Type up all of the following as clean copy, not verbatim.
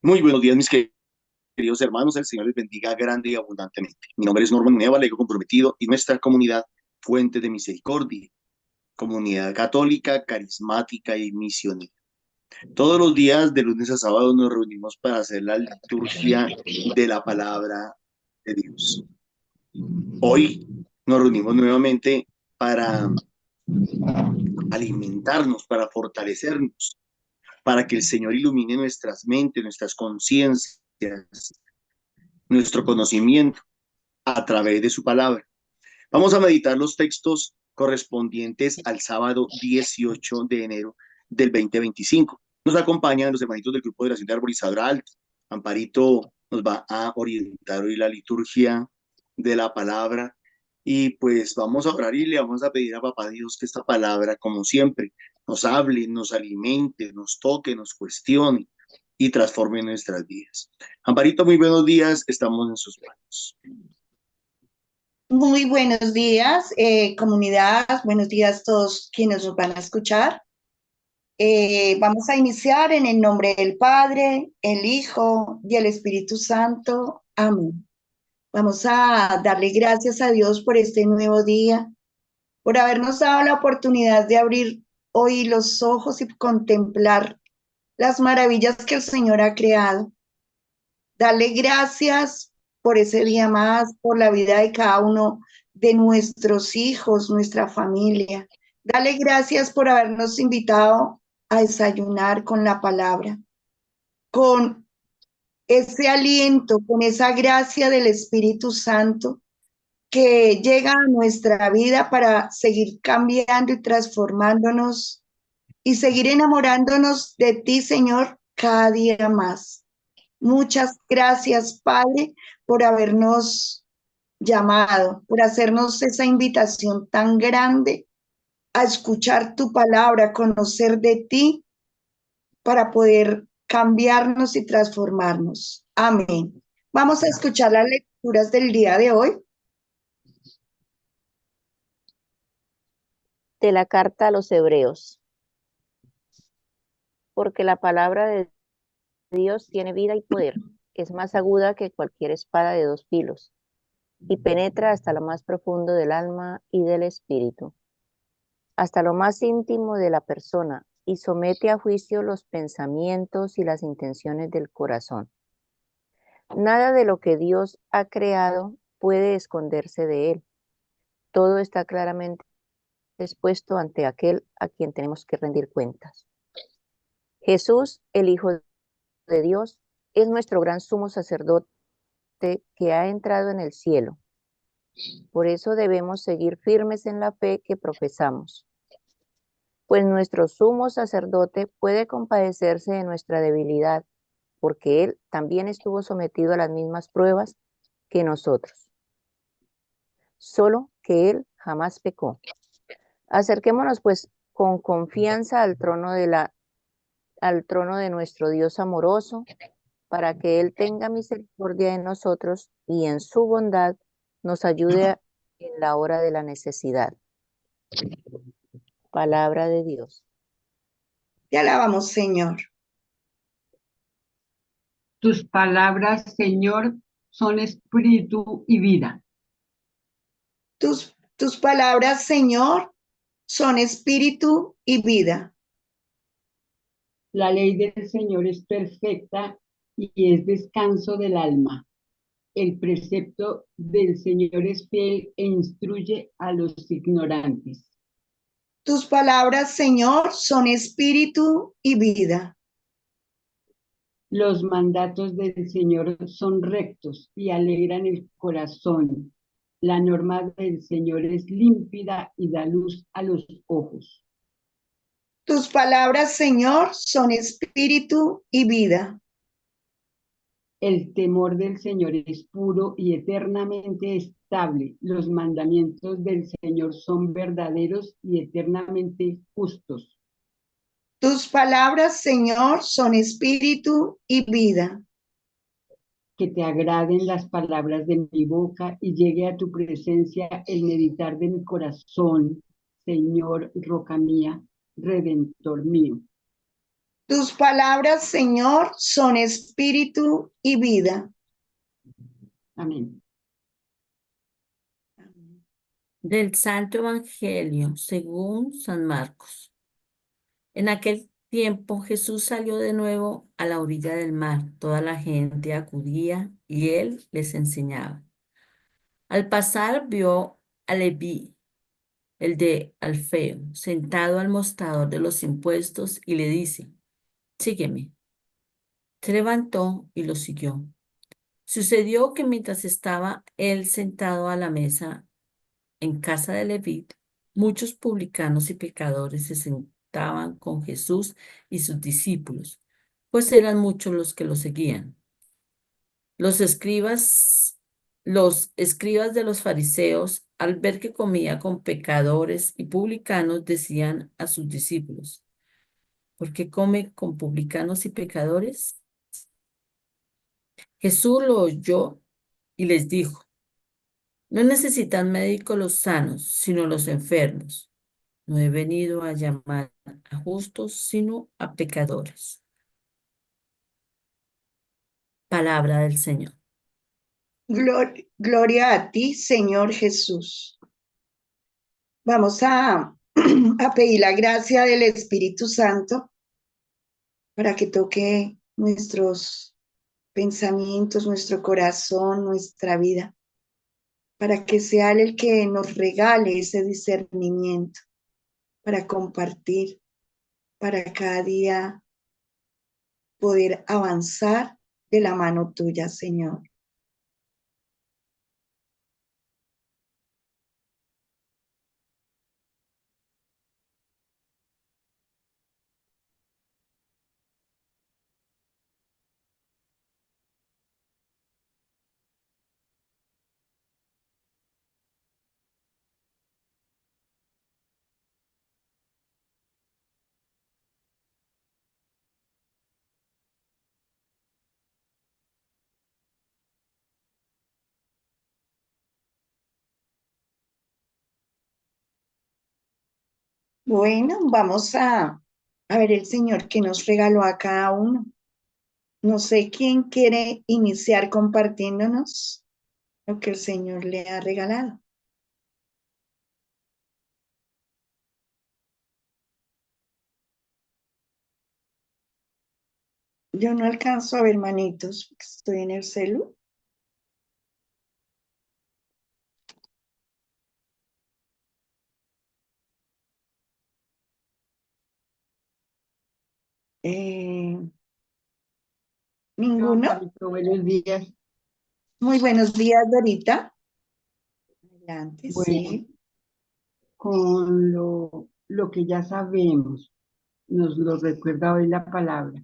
Muy buenos días, mis queridos hermanos. El Señor les bendiga grande y abundantemente. Mi nombre es Norman Neva, laico comprometido, y nuestra comunidad, Fuente de Misericordia, comunidad católica, carismática y misionera. Todos los días, de lunes a sábado, nos reunimos para hacer la liturgia de la palabra de Dios. Hoy nos reunimos nuevamente para alimentarnos, para fortalecernos, para que el Señor ilumine nuestras mentes, nuestras conciencias, nuestro conocimiento a través de su palabra. Vamos a meditar los textos correspondientes al sábado 18 de enero del 2025. Nos acompañan los hermanitos del grupo de la Cinta Arborizadora Alta. Amparito nos va a orientar hoy la liturgia de la palabra y pues vamos a orar y le vamos a pedir a Papá Dios que esta palabra, como siempre, nos hable, nos alimente, nos toque, nos cuestione y transforme nuestras vidas. Amparito, muy buenos días, estamos en sus manos. Muy buenos días, comunidad. Buenos días a todos quienes nos van a escuchar. Vamos a iniciar en el nombre del Padre, el Hijo y el Espíritu Santo. Amén. Vamos a darle gracias a Dios por este nuevo día, por habernos dado la oportunidad de abrir hoy los ojos y contemplar las maravillas que el Señor ha creado. Darle gracias por ese día más, por la vida de cada uno de nuestros hijos, nuestra familia. Dale gracias por habernos invitado a desayunar con la palabra, con ese aliento, con esa gracia del Espíritu Santo que llega a nuestra vida para seguir cambiando y transformándonos y seguir enamorándonos de ti, Señor, cada día más. Muchas gracias, Padre, por habernos llamado, por hacernos esa invitación tan grande a escuchar tu palabra, a conocer de ti para poder cambiarnos y transformarnos. Amén. Vamos a escuchar las lecturas del día de hoy. De la carta a los Hebreos. Porque la palabra de Dios tiene vida y poder, es más aguda que cualquier espada de dos filos, y penetra hasta lo más profundo del alma y del espíritu, hasta lo más íntimo de la persona, y somete a juicio los pensamientos y las intenciones del corazón. Nada de lo que Dios ha creado puede esconderse de él. Todo está claramente expuesto ante aquel a quien tenemos que rendir cuentas. Jesús, el Hijo de Dios, es nuestro gran sumo sacerdote que ha entrado en el cielo. Por eso debemos seguir firmes en la fe que profesamos, pues nuestro sumo sacerdote puede compadecerse de nuestra debilidad, porque él también estuvo sometido a las mismas pruebas que nosotros, solo que él jamás pecó. Acerquémonos pues con confianza al trono de nuestro Dios amoroso, para que él tenga misericordia de nosotros y en su bondad nos ayude en la hora de la necesidad. Palabra de Dios. Te alabamos, Señor. Tus palabras, Señor, son espíritu y vida. Tus palabras, Señor, son espíritu y vida. La ley del Señor es perfecta y es descanso del alma. El precepto del Señor es fiel e instruye a los ignorantes. Tus palabras, Señor, son espíritu y vida. Los mandatos del Señor son rectos y alegran el corazón. La norma del Señor es límpida y da luz a los ojos. Tus palabras, Señor, son espíritu y vida. El temor del Señor es puro y eternamente estable. Los mandamientos del Señor son verdaderos y eternamente justos. Tus palabras, Señor, son espíritu y vida. Que te agraden las palabras de mi boca y llegue a tu presencia el meditar de mi corazón, Señor, roca mía, redentor mío. Tus palabras, Señor, son espíritu y vida. Amén. Del Santo Evangelio según San Marcos. En aquel tiempo Jesús salió de nuevo a la orilla del mar. Toda la gente acudía y él les enseñaba. Al pasar vio a Leví, el de Alfeo, sentado al mostrador de los impuestos y le dice, sígueme. Se levantó y lo siguió. Sucedió que mientras estaba él sentado a la mesa en casa de Leví, muchos publicanos y pecadores se sentaban con Jesús y sus discípulos, pues eran muchos los que lo seguían. Los escribas de los fariseos, al ver que comía con pecadores y publicanos, decían a sus discípulos, ¿por qué come con publicanos y pecadores? Jesús lo oyó y les dijo, no necesitan médicos los sanos, sino los enfermos. No he venido a llamar a justos, sino a pecadores. Palabra del Señor. Gloria a ti, Señor Jesús. Vamos a pedir la gracia del Espíritu Santo para que toque nuestros pensamientos, nuestro corazón, nuestra vida, para que sea Él el que nos regale ese discernimiento para compartir, para cada día poder avanzar de la mano tuya, Señor. Bueno, vamos a ver el Señor que nos regaló a cada uno. No sé quién quiere iniciar compartiéndonos lo que el Señor le ha regalado. Yo no alcanzo a ver manitos, porque estoy en el celu. ¿Ninguno? Buenos días. Muy buenos días, Dorita. Adelante, Bueno, sí. con lo que ya sabemos, nos lo recuerda hoy la palabra.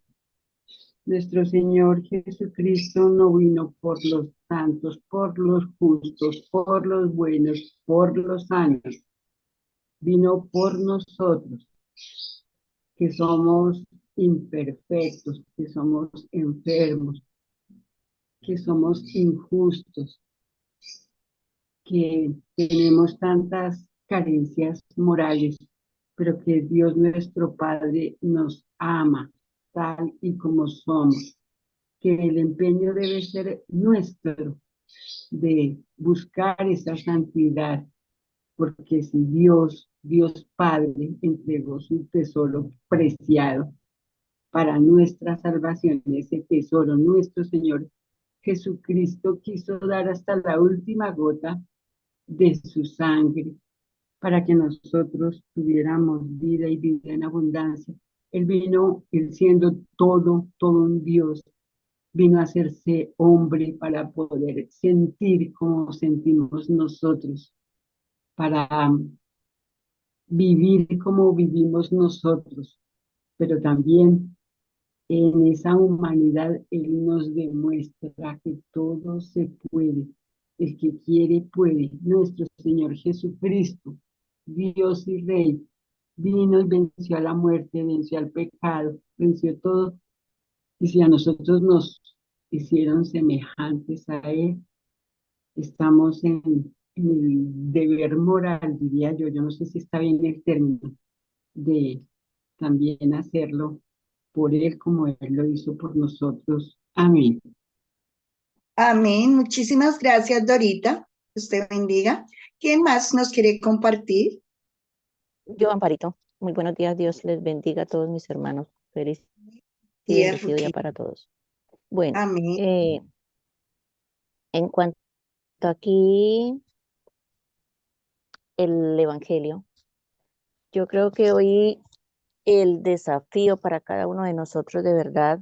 Nuestro Señor Jesucristo no vino por los santos, por los justos, por los buenos, por los sanos. Vino por nosotros, que somos imperfectos, que somos enfermos, que somos injustos, que tenemos tantas carencias morales, pero que Dios nuestro Padre nos ama tal y como somos, que el empeño debe ser nuestro de buscar esa santidad, porque si Dios Padre entregó su tesoro preciado para nuestra salvación, ese tesoro, nuestro Señor Jesucristo quiso dar hasta la última gota de su sangre para que nosotros tuviéramos vida y vida en abundancia. Él vino, él siendo todo un Dios, vino a hacerse hombre para poder sentir como sentimos nosotros, para vivir como vivimos nosotros, pero también en esa humanidad Él nos demuestra que todo se puede. El que quiere puede. Nuestro Señor Jesucristo, Dios y Rey, vino y venció a la muerte, venció al pecado, venció todo. Y si a nosotros nos hicieron semejantes a Él, estamos en el deber moral, diría yo no sé si está bien el término, de también hacerlo por Él como Él lo hizo por nosotros. Amén. Amén. Muchísimas gracias, Dorita. Usted bendiga. ¿Quién más nos quiere compartir? Yo, Amparito, muy buenos días, Dios les bendiga a todos mis hermanos. Feliz y Tía bendecido día Ruquí. para todos. Bueno, Amén. en cuanto aquí el Evangelio, yo creo que hoy el desafío para cada uno de nosotros de verdad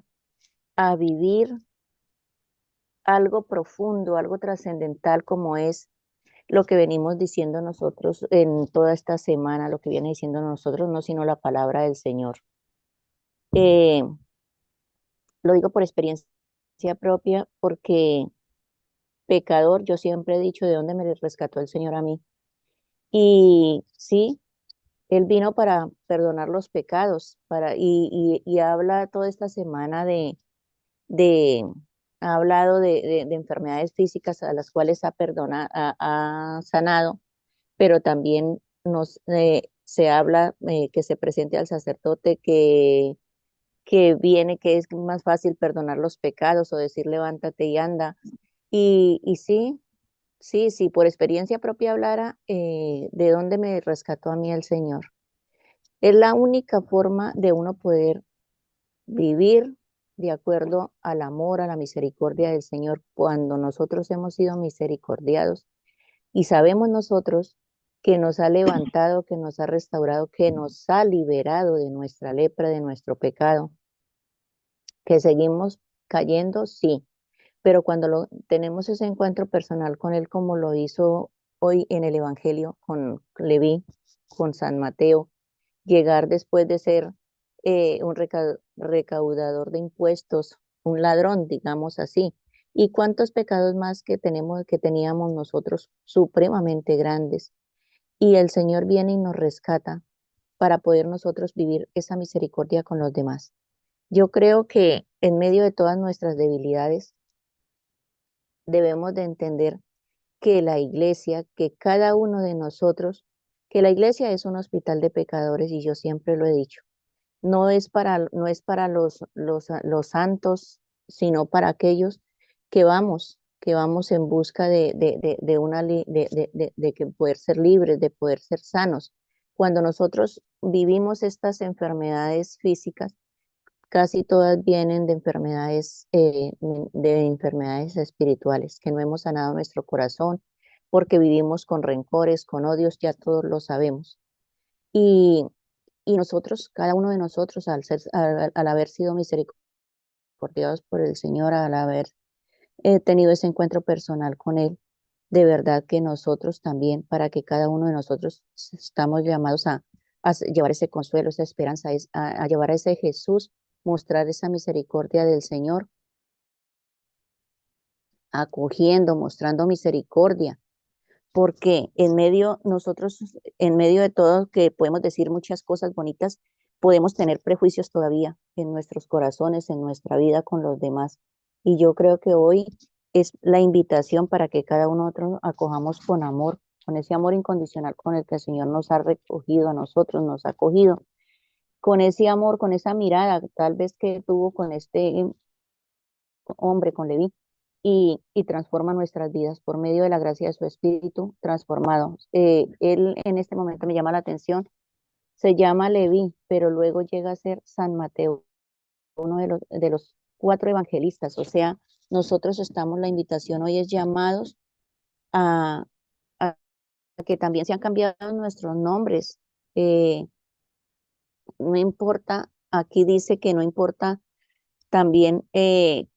a vivir algo profundo, algo trascendental como es lo que venimos diciendo nosotros en toda esta semana, lo que viene diciendo nosotros, no sino la palabra del Señor. Eh, lo digo por experiencia propia, porque pecador, yo siempre he dicho de dónde me rescató el Señor a mí. Y sí, Él vino para perdonar los pecados, y habla toda esta semana de ha hablado de enfermedades físicas a las cuales ha perdonado, ha sanado, pero también se habla que se presente al sacerdote que viene, que es más fácil perdonar los pecados o decir levántate y anda. Y sí, sí, sí, por experiencia propia hablara de dónde me rescató a mí el Señor. Es la única forma de uno poder vivir de acuerdo al amor, a la misericordia del Señor, cuando nosotros hemos sido misericordiados y sabemos nosotros que nos ha levantado, que nos ha restaurado, que nos ha liberado de nuestra lepra, de nuestro pecado, que seguimos cayendo, sí, pero cuando tenemos ese encuentro personal con Él, como lo hizo hoy en el Evangelio con Leví, con San Mateo, llegar después de ser un recaudador de impuestos, un ladrón, digamos así. ¿Y cuántos pecados más que teníamos nosotros supremamente grandes? Y el Señor viene y nos rescata para poder nosotros vivir esa misericordia con los demás. Yo creo que en medio de todas nuestras debilidades debemos de entender que la iglesia, que cada uno de nosotros, que la iglesia es un hospital de pecadores y yo siempre lo he dicho. No es para los santos, sino para aquellos que vamos en busca de que poder ser libres, de poder ser sanos. Cuando nosotros vivimos estas enfermedades físicas, casi todas vienen de enfermedades espirituales, que no hemos sanado nuestro corazón porque vivimos con rencores, con odios, ya todos lo sabemos. Y, y nosotros, cada uno de nosotros, al haber sido misericordiados por el Señor, al haber tenido ese encuentro personal con Él, de verdad que nosotros también, para que cada uno de nosotros estamos llamados a llevar ese consuelo, esa esperanza, a llevar a ese Jesús, mostrar esa misericordia del Señor, acogiendo, mostrando misericordia, porque en medio de todo, que podemos decir muchas cosas bonitas, podemos tener prejuicios todavía en nuestros corazones, en nuestra vida con los demás. Y yo creo que hoy es la invitación para que cada uno de nosotros acojamos con amor, con ese amor incondicional con el que el Señor nos ha recogido a nosotros, nos ha acogido, con ese amor, con esa mirada tal vez que tuvo con este hombre, con Leví, y transforma nuestras vidas por medio de la gracia de su Espíritu transformado. Él en este momento me llama la atención, se llama Leví, pero luego llega a ser San Mateo, uno de los 4 evangelistas. O sea, nosotros estamos, la invitación hoy es llamados a, a que también se han cambiado nuestros nombres. Eh, no importa, aquí dice que no importa también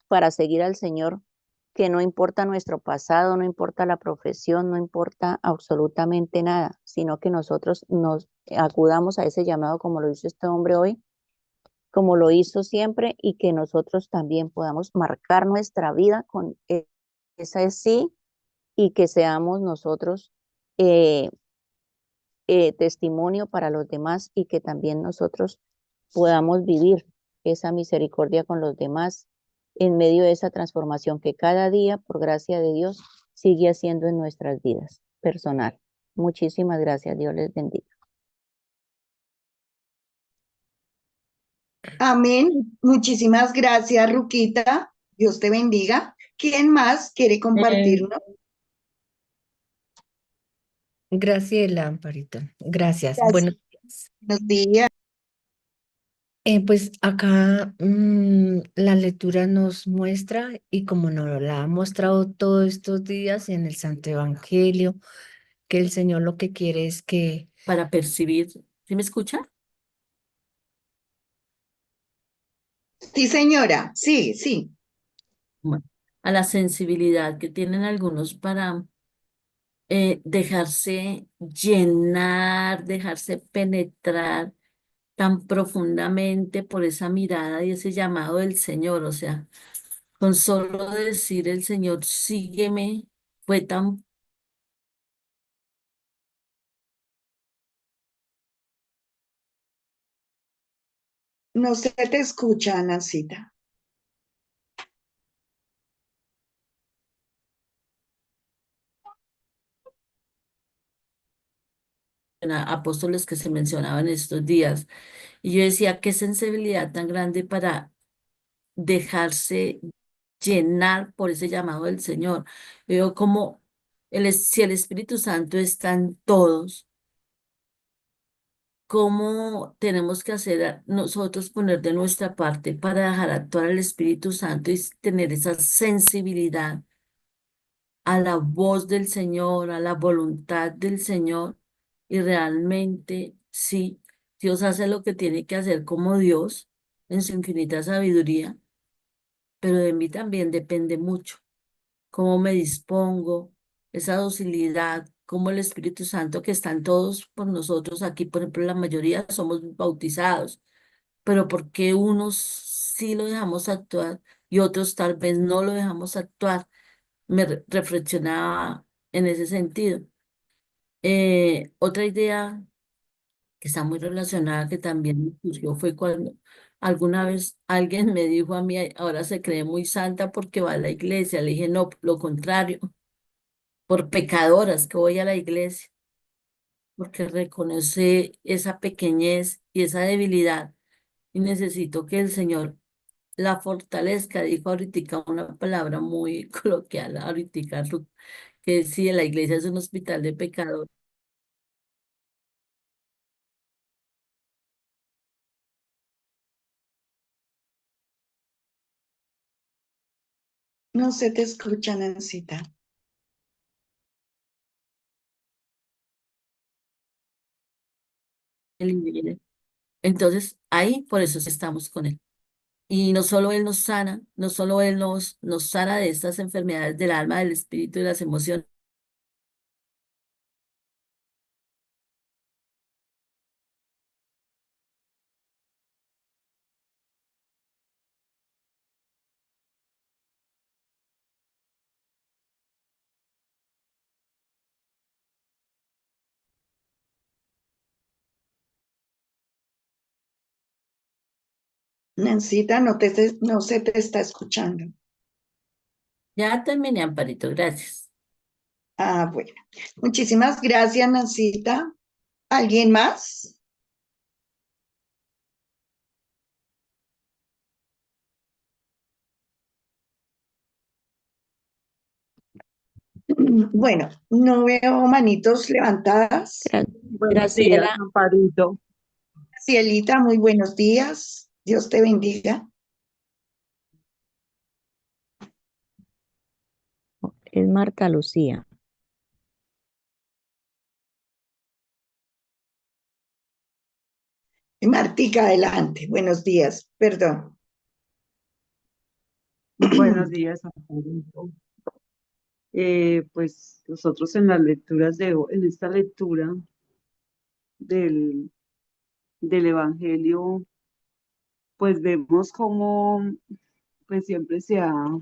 para seguir al Señor, que no importa nuestro pasado, no importa la profesión, no importa absolutamente nada, sino que nosotros nos acudamos a ese llamado como lo hizo este hombre hoy, como lo hizo siempre, y que nosotros también podamos marcar nuestra vida con esa sí, y que seamos nosotros eh, testimonio para los demás, y que también nosotros podamos vivir esa misericordia con los demás en medio de esa transformación que cada día, por gracia de Dios, sigue haciendo en nuestras vidas personal. Muchísimas gracias. Dios les bendiga. Amén. Muchísimas gracias, Ruquita. Dios te bendiga. ¿Quién más quiere compartirnos? Graciela, Amparito. Gracias. Gracias. Buenos días. Buenos días. Pues acá la lectura nos muestra, y como nos la ha mostrado todos estos días en el Santo Evangelio, que el Señor lo que quiere es que Para percibir, ¿sí me escucha? Sí, señora. Sí, sí. Bueno, a la sensibilidad que tienen algunos para dejarse llenar, dejarse penetrar tan profundamente por esa mirada y ese llamado del Señor. O sea, con solo decir el Señor, sígueme, fue tan... No se te escucha, Nancita. apóstoles que se mencionaban estos días. Y yo decía, qué sensibilidad tan grande para dejarse llenar por ese llamado del Señor. Veo como si el Espíritu Santo está en todos, cómo tenemos que hacer nosotros poner de nuestra parte para dejar actuar al Espíritu Santo y tener esa sensibilidad a la voz del Señor, a la voluntad del Señor. Y realmente, sí, Dios hace lo que tiene que hacer como Dios en su infinita sabiduría, pero de mí también depende mucho cómo me dispongo, esa docilidad, como el Espíritu Santo que están todos por nosotros aquí, por ejemplo, la mayoría somos bautizados, pero ¿por qué unos sí lo dejamos actuar y otros tal vez no lo dejamos actuar? Me reflexionaba en ese sentido. Otra idea que está muy relacionada, que también me surgió, fue cuando alguna vez alguien me dijo a mí, ahora se cree muy santa porque va a la iglesia. Le dije, no, lo contrario, por pecadoras que voy a la iglesia, porque reconoce esa pequeñez y esa debilidad y necesito que el Señor la fortalezca. Dijo ahorita una palabra muy coloquial, ahorita, Ruth, que si la iglesia es un hospital de pecadores. No se te escucha, Nancita. Entonces, ahí por eso estamos con Él. Y no solo Él nos sana, no solo Él nos sana de estas enfermedades del alma, del espíritu y de las emociones. Nancita, no se te está escuchando. Ya terminé, Amparito, gracias. Ah, bueno. Muchísimas gracias, Nancita. ¿Alguien más? Bueno, no veo manitos levantadas. Buenos días, Graciela, Amparito. Cielita, muy buenos días. Dios te bendiga. es Marta Lucía. Martica, adelante. Buenos días. Perdón. Buenos días, Amparito. Pues nosotros en las lecturas en esta lectura del, del Evangelio, pues vemos cómo pues siempre se ha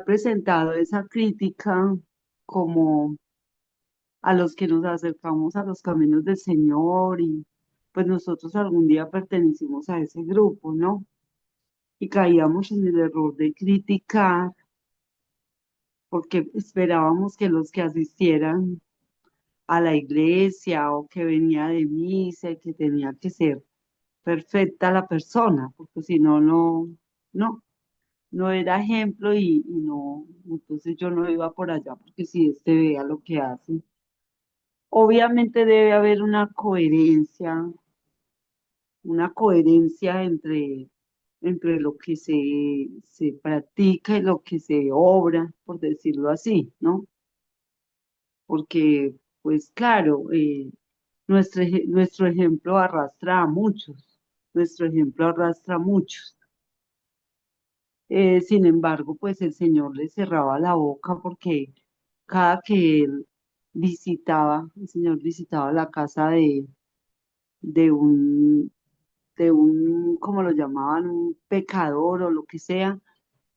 presentado esa crítica como a los que nos acercamos a los caminos del Señor, y pues nosotros algún día pertenecimos a ese grupo, ¿no? Y caíamos en el error de criticar porque esperábamos que los que asistieran a la iglesia o que venía de misa y que tenía que ser perfecta la persona, porque si no, no, no era ejemplo y no, entonces yo no iba por allá, porque si este vea lo que hace. Obviamente debe haber una coherencia entre lo que se practica y lo que se obra, por decirlo así, ¿no? Porque, pues claro, nuestro ejemplo arrastra a muchos, nuestro ejemplo arrastra a muchos. Sin embargo, pues el Señor le cerraba la boca porque cada que él el Señor visitaba la casa de un, ¿cómo lo llamaban? Un pecador o lo que sea,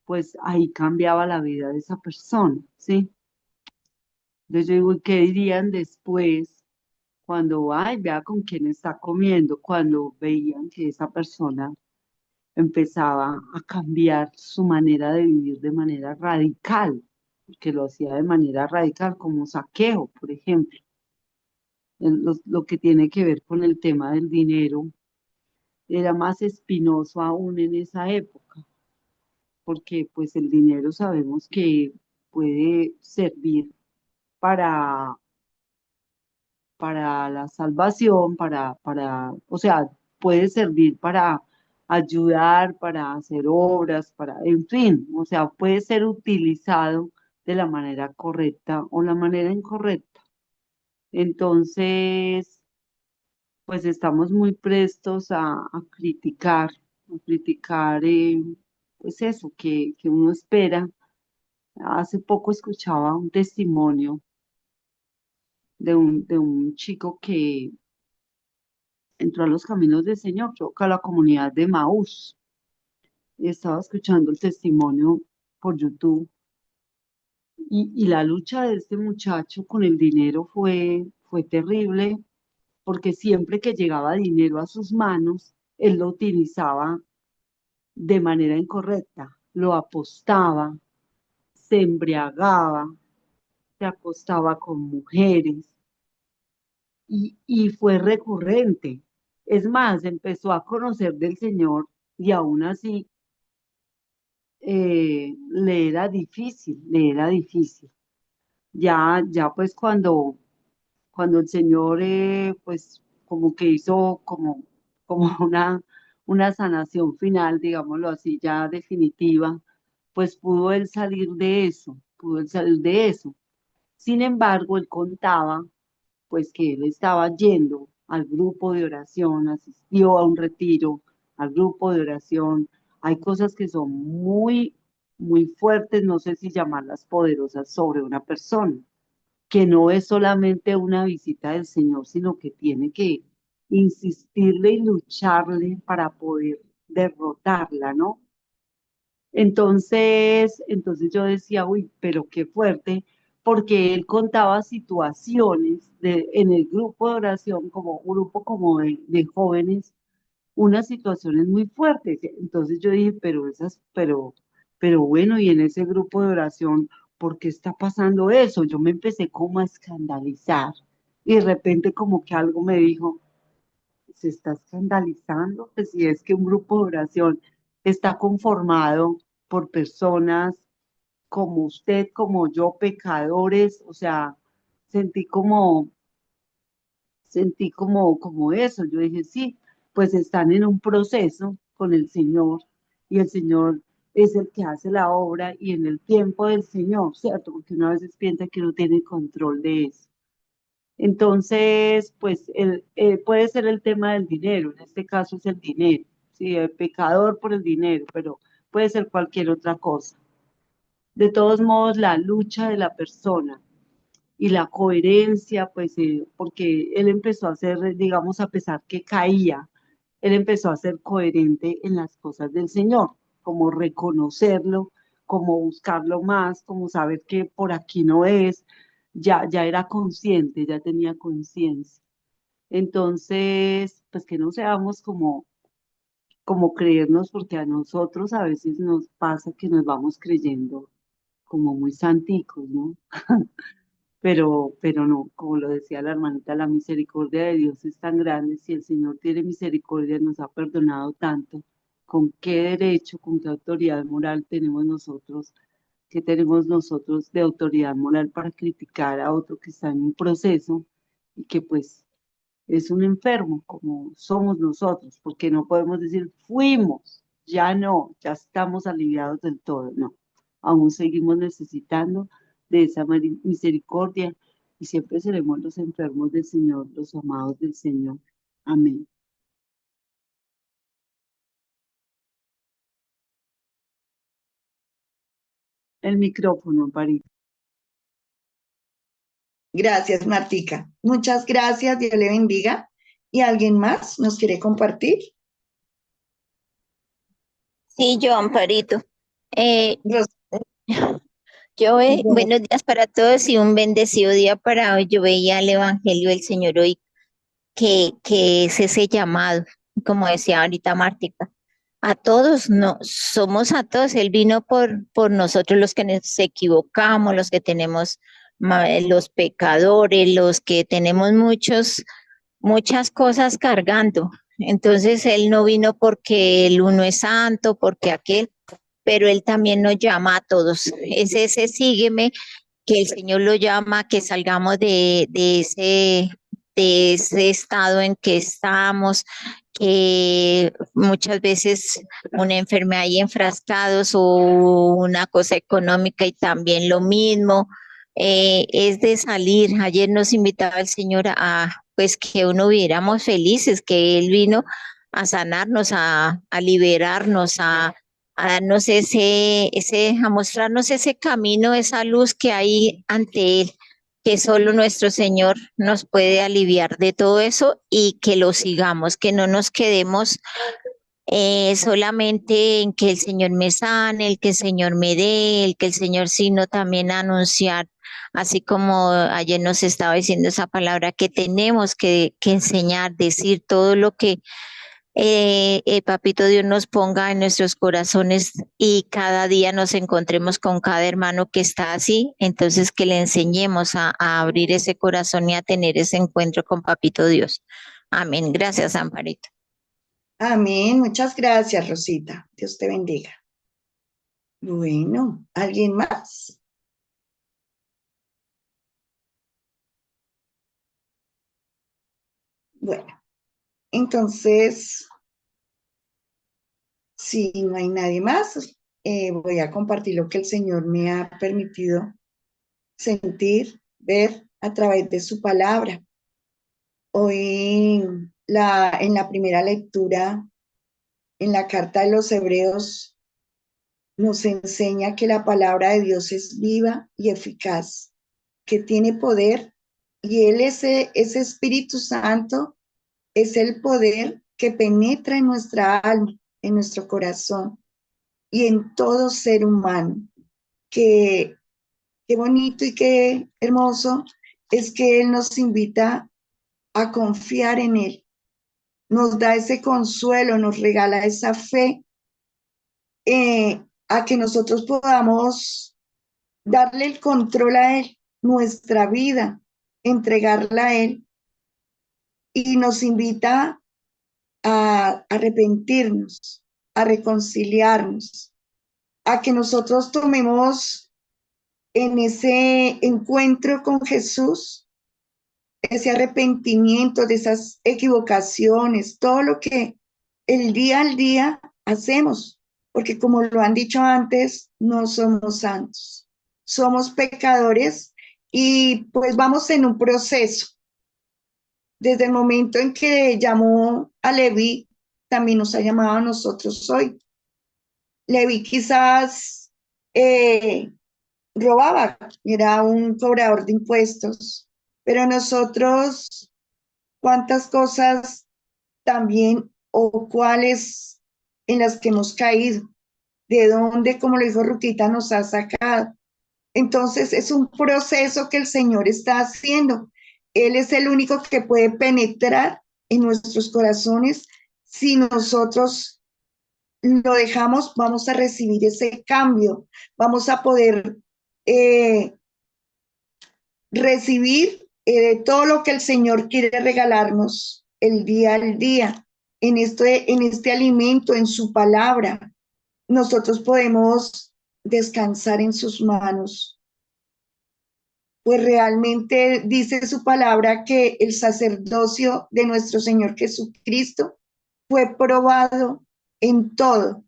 pues ahí cambiaba la vida de esa persona, ¿sí? Entonces yo digo, ¿y qué dirían después cuando, ay, vea con quién está comiendo, cuando veían que esa persona empezaba a cambiar su manera de vivir de manera radical, porque lo hacía de manera radical, como saqueo, por ejemplo, lo que tiene que ver con el tema del dinero, era más espinoso aún en esa época, porque pues el dinero sabemos que puede servir para, para la salvación, o sea, puede servir para ayudar, para hacer obras, en fin, o sea, puede ser utilizado de la manera correcta o la manera incorrecta. Entonces, pues estamos muy prestos a criticar, pues eso, que uno espera. Hace poco escuchaba un testimonio de un chico que entró a los caminos del Señor, creo que a la comunidad de Maús. Estaba escuchando el testimonio por YouTube y la lucha de este muchacho con el dinero fue terrible porque siempre que llegaba dinero a sus manos, él lo utilizaba de manera incorrecta, lo apostaba, se embriagaba, se acostaba con mujeres y fue recurrente. Es más, empezó a conocer del Señor y aún así le era difícil, le era difícil. Ya pues cuando el Señor pues como que hizo como una sanación final, digámoslo así, ya definitiva, pues pudo él salir de eso, pudo él salir de eso. Sin embargo, él contaba pues que él estaba yendo al grupo de oración, asistió a un retiro, al grupo de oración. Hay cosas que son muy fuertes, no sé si llamarlas poderosas sobre una persona, que no es solamente una visita del Señor, sino que tiene que insistirle y lucharle para poder derrotarla, ¿no? Entonces yo decía, uy, pero qué fuerte, porque él contaba situaciones en el grupo de oración, como un grupo como de jóvenes, unas situaciones muy fuertes. Entonces yo dije, pero bueno, y en ese grupo de oración, ¿por qué está pasando eso? Yo me empecé como a escandalizar y de repente como que algo me dijo, se está escandalizando, pues si es que un grupo de oración está conformado por personas como usted, como yo, pecadores, o sea, sentí como, como eso. Yo dije, sí, pues están en un proceso con el Señor y el Señor es el que hace la obra y en el tiempo del Señor, ¿cierto? Porque uno a veces piensa que no tiene control de eso. Entonces, pues puede ser el tema del dinero, en este caso es el dinero, sí, el pecador por el dinero, pero puede ser cualquier otra cosa. De todos modos, la lucha de la persona y la coherencia, pues, porque él empezó a ser, digamos, a pesar que caía, él empezó a ser coherente en las cosas del Señor, como reconocerlo, como buscarlo más, como saber que por aquí no es, ya era consciente, ya tenía conciencia. Entonces, pues que no seamos como creernos, porque a nosotros a veces nos pasa que nos vamos creyendo como muy santicos, ¿no? pero no, como lo decía la hermanita, la misericordia de Dios es tan grande. Si el Señor tiene misericordia, nos ha perdonado tanto, ¿con qué derecho, con qué autoridad moral tenemos nosotros? ¿Qué tenemos nosotros de autoridad moral para criticar a otro que está en un proceso y que pues es un enfermo como somos nosotros? Porque no podemos decir fuimos, ya no, ya estamos aliviados del todo, no. Aún seguimos necesitando de esa misericordia y siempre seremos los enfermos del Señor, los amados del Señor. Amén. El micrófono, Amparito. Gracias, Martica. Muchas gracias, Dios le bendiga. ¿Y alguien más nos quiere compartir? Sí, yo, Amparito. Eh, Ros- Bueno, Buenos días para todos y un bendecido día para hoy. Yo veía el Evangelio del Señor hoy, que es ese llamado, como decía ahorita Martica, a todos, no, somos a todos. Él vino por nosotros los que nos equivocamos, los que tenemos los pecadores, los que tenemos muchas cosas cargando. Entonces Él no vino porque el uno es santo, porque aquel, pero Él también nos llama a todos. Es ese sígueme, que el Señor lo llama, que salgamos de ese estado en que estamos, que muchas veces una enfermedad y enfrascados o una cosa económica y también lo mismo. Es de salir. Ayer nos invitaba el Señor a pues que uno viviéramos felices, que Él vino a sanarnos, a liberarnos, a darnos a mostrarnos ese camino, esa luz que hay ante Él, que solo nuestro Señor nos puede aliviar de todo eso y que lo sigamos, que no nos quedemos solamente en que el Señor me sane, el que el Señor me dé, el que el Señor, sino también anunciar, así como ayer nos estaba diciendo esa palabra, que tenemos que enseñar, decir todo lo que Papito Dios nos ponga en nuestros corazones y cada día nos encontremos con cada hermano que está así, entonces que le enseñemos a abrir ese corazón y a tener ese encuentro con Papito Dios. Amén. Gracias, Amparito. amén. Muchas gracias, Rosita. Dios te bendiga. Bueno, ¿alguien más? Bueno, entonces, si no hay nadie más, voy a compartir lo que el Señor me ha permitido sentir, ver a través de su palabra. Hoy, en la primera lectura, en la carta de los Hebreos, nos enseña que la palabra de Dios es viva y eficaz, que tiene poder, y Él, ese Espíritu Santo, es el poder que penetra en nuestra alma, en nuestro corazón y en todo ser humano. Qué bonito y qué hermoso es que Él nos invita a confiar en Él, nos da ese consuelo, nos regala esa fe, a que nosotros podamos darle el control a Él, nuestra vida, entregarla a Él, y nos invita a arrepentirnos, a reconciliarnos, a que nosotros tomemos en ese encuentro con Jesús ese arrepentimiento de esas equivocaciones, todo lo que el día al día hacemos, porque como lo han dicho antes, no somos santos, somos pecadores y pues vamos en un proceso. Desde el momento en que llamó a Leví, también nos ha llamado a nosotros hoy. Leví quizás robaba, era un cobrador de impuestos, pero nosotros, ¿cuántas cosas también o cuáles en las que hemos caído? ¿De dónde, como lo dijo Ruquita, nos ha sacado? Entonces es un proceso que el Señor está haciendo. Él es el único que puede penetrar en nuestros corazones. Si nosotros lo dejamos, vamos a recibir ese cambio, vamos a poder recibir todo lo que el Señor quiere regalarnos el día al día, en este alimento, en su palabra. Nosotros podemos descansar en sus manos, pues realmente dice su palabra que el sacerdocio de nuestro Señor Jesucristo fue probado en todo,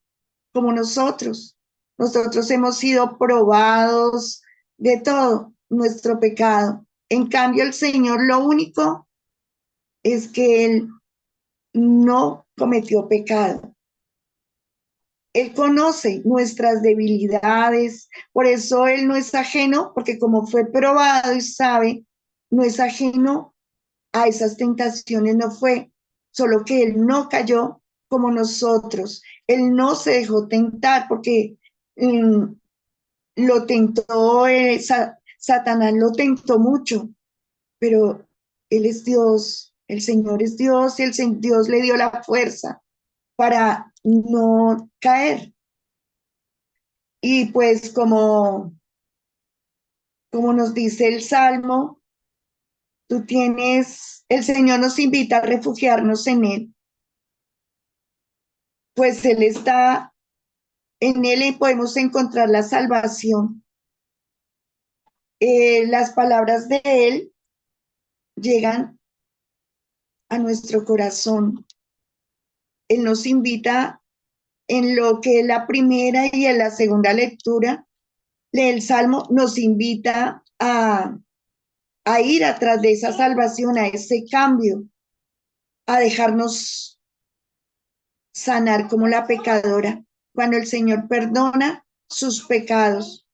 como nosotros. Nosotros hemos sido probados de todo nuestro pecado. En cambio, el Señor lo único es que Él no cometió pecado. Él conoce nuestras debilidades, por eso Él no es ajeno, porque como fue probado y sabe, no es ajeno a esas tentaciones, no fue, solo que Él no cayó como nosotros. Él no se dejó tentar porque lo tentó, Satanás lo tentó mucho, pero Él es Dios, el Señor es Dios y Dios le dio la fuerza para no caer. Y pues como nos dice el Salmo, el Señor nos invita a refugiarnos en Él, pues Él está en Él y podemos encontrar la salvación. Las palabras de Él llegan a nuestro corazón. Él nos invita en lo que es la primera y en la segunda lectura del Salmo, nos invita a ir atrás de esa salvación, a ese cambio, a dejarnos sanar como la pecadora, cuando el Señor perdona sus pecados,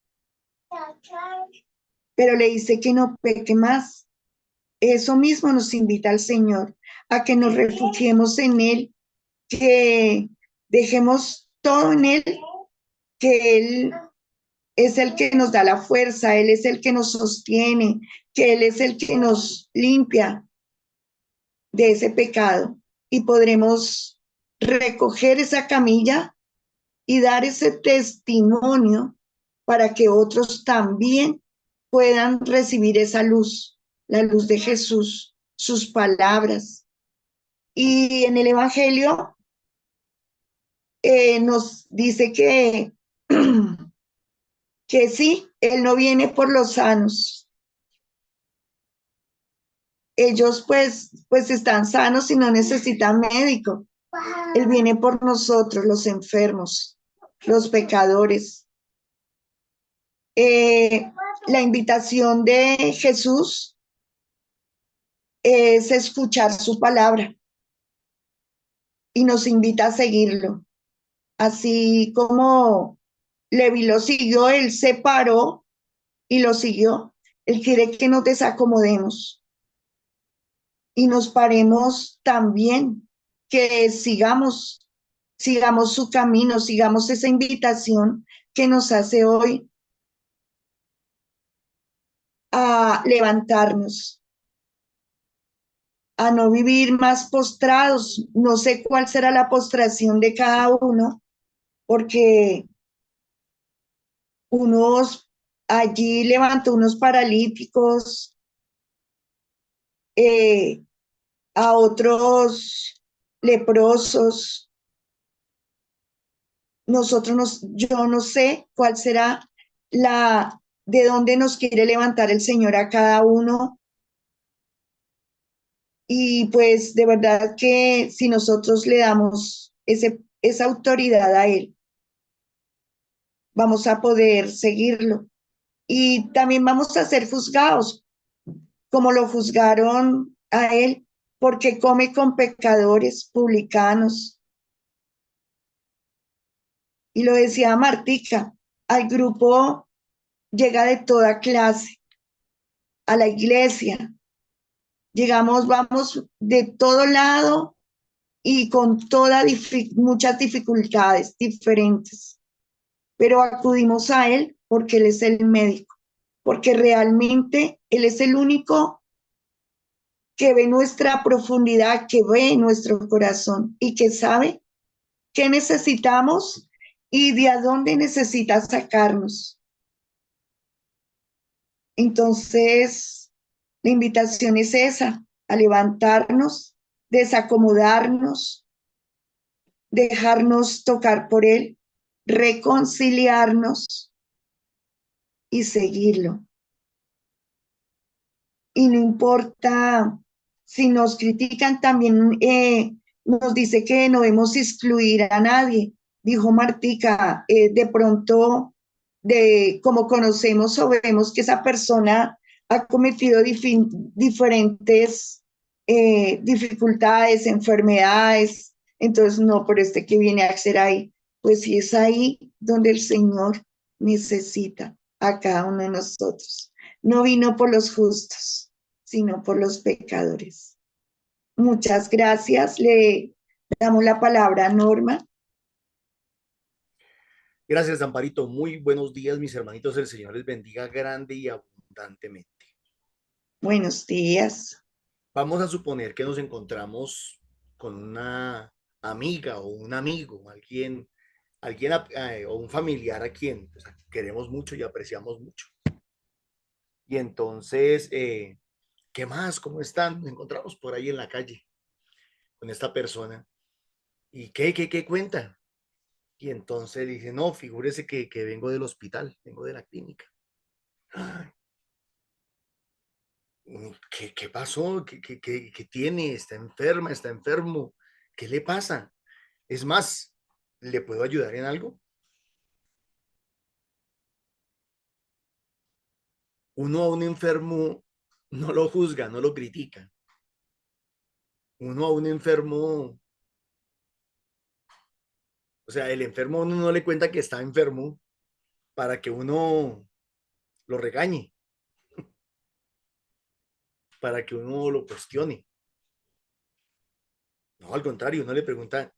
pero le dice que no peque más. Eso mismo nos invita al Señor, a que nos refugiemos en Él, que dejemos todo en Él, que Él es el que nos da la fuerza, Él es el que nos sostiene, que Él es el que nos limpia de ese pecado y podremos recoger esa camilla y dar ese testimonio para que otros también puedan recibir esa luz, la luz de Jesús, sus palabras. Y en el Evangelio nos dice que sí, Él no viene por los sanos. Ellos pues están sanos y no necesitan médico. Él viene por nosotros, los enfermos, los pecadores. La invitación de Jesús es escuchar su palabra y nos invita a seguirlo. Así como Leví lo siguió, él se paró y lo siguió. Él quiere que nos desacomodemos y nos paremos también, que sigamos su camino, sigamos esa invitación que nos hace hoy a levantarnos, a no vivir más postrados. No sé cuál será la postración de cada uno, porque unos allí levantó unos paralíticos, a otros leprosos. Yo no sé cuál será de dónde nos quiere levantar el Señor a cada uno. Y pues de verdad que si nosotros le damos esa autoridad a Él, vamos a poder seguirlo. Y también vamos a ser juzgados, como lo juzgaron a Él, porque come con pecadores, publicanos. Y lo decía Martica, al grupo llega de toda clase, a la iglesia. Vamos de todo lado y con muchas dificultades diferentes, pero acudimos a Él porque Él es el médico, porque realmente Él es el único que ve nuestra profundidad, que ve nuestro corazón y que sabe qué necesitamos y de a dónde necesita sacarnos. Entonces, La invitación es esa, a levantarnos, desacomodarnos, dejarnos tocar por Él, reconciliarnos y seguirlo. Y no importa si nos critican, también nos dice que no debemos excluir a nadie. Dijo Martica, de pronto, como conocemos o vemos que esa persona ha cometido diferentes dificultades, enfermedades, entonces no, pero que viene a hacer ahí, pues sí es ahí donde el Señor necesita a cada uno de nosotros. No vino por los justos, sino por los pecadores. Muchas gracias. Le damos la palabra a Norma. Gracias, Amparito. Muy buenos días, mis hermanitos. El Señor les bendiga grande y abundantemente. Buenos días. Vamos a suponer que nos encontramos con una amiga o un amigo, alguien o un familiar a quien pues, queremos mucho y apreciamos mucho. Y entonces, ¿qué más? ¿Cómo están? Nos encontramos por ahí en la calle con esta persona. ¿Y qué cuenta? Y entonces dice, no, figúrese que vengo del hospital, vengo de la clínica. Ay, ¿qué pasó? ¿Qué tiene? ¿Está enferma? ¿Está enfermo? ¿Qué le pasa? Es más, ¿le puedo ayudar en algo? Uno a un enfermo no lo juzga, no lo critica. Uno a un enfermo, o sea, el enfermo uno no le cuenta que está enfermo para que uno lo regañe, para que uno lo cuestione. No, al contrario, uno le pregunta,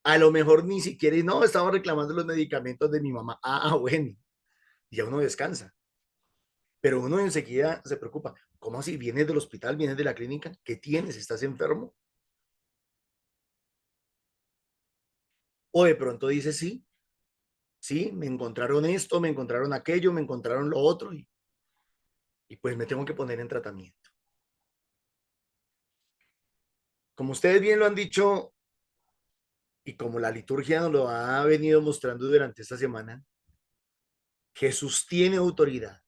a lo mejor ni siquiera, no, estaba reclamando los medicamentos de mi mamá. Bueno, ya uno descansa. Pero uno enseguida se preocupa. ¿Cómo así? ¿Vienes del hospital? ¿Vienes de la clínica? ¿Qué tienes? ¿Estás enfermo? O de pronto dice, sí, me encontraron esto, me encontraron aquello, me encontraron lo otro y pues me tengo que poner en tratamiento. Como ustedes bien lo han dicho y como la liturgia nos lo ha venido mostrando durante esta semana, Jesús tiene autoridad.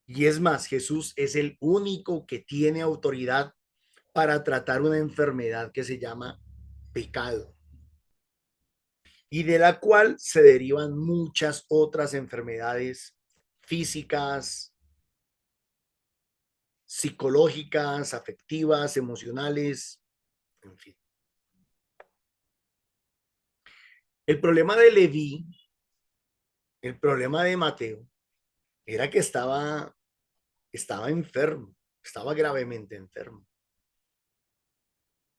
Y es más, Jesús es el único que tiene autoridad para tratar una enfermedad que se llama pecado y de la cual se derivan muchas otras enfermedades físicas, psicológicas, afectivas, emocionales, en fin. El problema de Leví, el problema de Mateo, era que estaba enfermo, estaba gravemente enfermo.